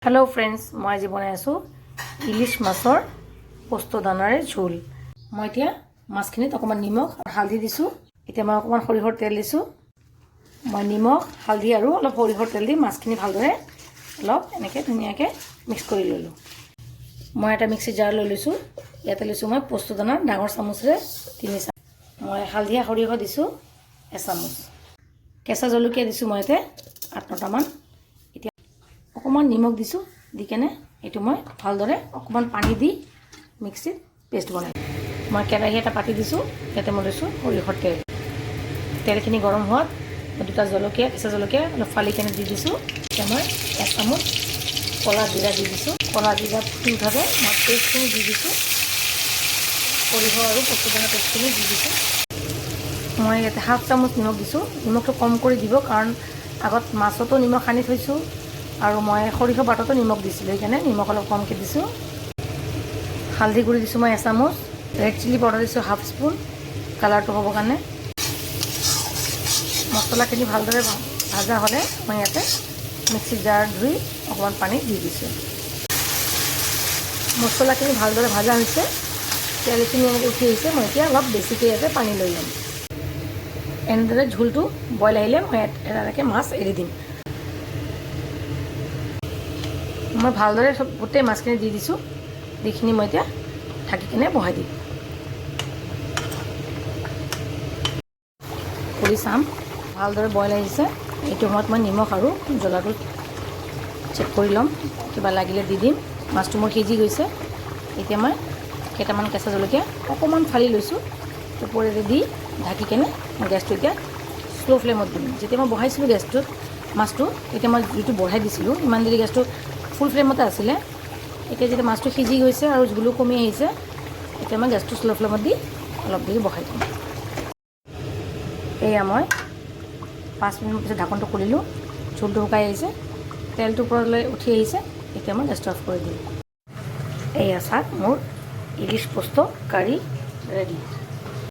Hello friends मैं आज बनाई आसो इलिश माछर पोस्त दानारे झोल। मैं इतना माछखिनित अकमान निमख और हालधि दिसो। इतना मैं अकमान सरियहर तेल दिसो। मैं निमख हालधि और अलप सरियहर तेल दी माछखिनि भालदरे अलप एनेके धुनियाके मिक्स कर ललो। मैं एटा मिक्सि जार লৈ লৈছো। ইয়াতে লৈছো मैं पोस्त दाना डाঙर चामुचरे 3 চামুচ। मैं हालधिया सरियह दिसो 1 চামুচ। केঁচা जलकिया दिसो मैं इते 8-9টা মান। अकमान निमख दिसो दी केने एटु मैं भालदरे अकमान पानी दी मिक्सित पेस्ट बनाई। मैं केराही एटा पाति दिसो। याते मैं लैसो सरियहर तेल। तेलखिनि गरम होवात मैं 2টা जलकिया केঁচা जलकिया अलप फाली केने दी दिसो। এতিয়া मैं 1 চামুচ कला जीरा दी दिसो। कला जीरा फुटी उठाते मैं पेस्टखिनि दी दिसो। सरियह और पोस्त दाना पेस्टखिनि दी दिसो। मैं याते 1/2 চামুচ निमख दिसो। निमखটো कम কৰি দিব কাৰণ আগত মাছতো নিমখ সানি থৈছো और मैं सरियह बाटतो निमख दिसिलो সেইকাৰণে निमख अलप कमके दिसो। हालधि गुड़ी दिसो मैं 1 চামুচ। रेड चिली पाउडार दिसो 1/2 स्पून कालारটো হ'ব কাৰণে। मसलाखिनि भालदरे भाजा हले मैं याते मिक्सि जार धुई अकमान पानी दी दिसो। मसलाखिनि भालदरे भाजा হৈছে। तेलखिनि उठि আহিছে। मैं এতিয়া অলপ বেছিকৈ ইয়াতে পানী লৈ ল'ম। এনেদৰে ঝোলটো বইল আহিলে मैं এটাকে মাছ এৰি দিম। मैं भालदरे सब गोटे माछखिनि दी दिसो। दिखिनि मैं इतना ढाकी केने बहाई दिम। खुली चाम भालदरे बइल आहिছে। এইটো সময়ত मैं निमख और জ্বলাটো চেক কৰি ল'ম। কিবা লাগিলে দি দিম। মাছটো মোৰ সিজি গৈছে। এতিয়া মই কেইটামান কেঁচা জলকীয়া অকমান ফালি লৈছো। ওপৰেৰে দি ঢাকি কেনে মই গেছটো এতিয়া স্লো ফ্লেমত দিম। যেতিয়া মই বহাইছিলো গেছটোত মাছটো এতিয়া মই জুইটো বঢ়াই দিছিলো। ইমান দেৰি গেছটো ফুল फ्लेमते आছিলে। এতিয়া যেতিয়া মাছটো সিজি গৈছে আৰু ঝোলো কমি আহিছে এতিয়া মই গেছটো স্লো ফ্লেমত দি অলপ দেৰি বহাই দিম। এয়া মই 5 মিনিট পিছত ঢাকনটো খুলিলো। ঝোলটো শুকাই আহিছে। তেলটো ওপৰলৈ উঠি আহিছে। এতিয়া মই গেছটো অফ কৰি দিম। এয়া চাওক মোৰ ইলিশ পোস্ত কাৰি ৰেডি।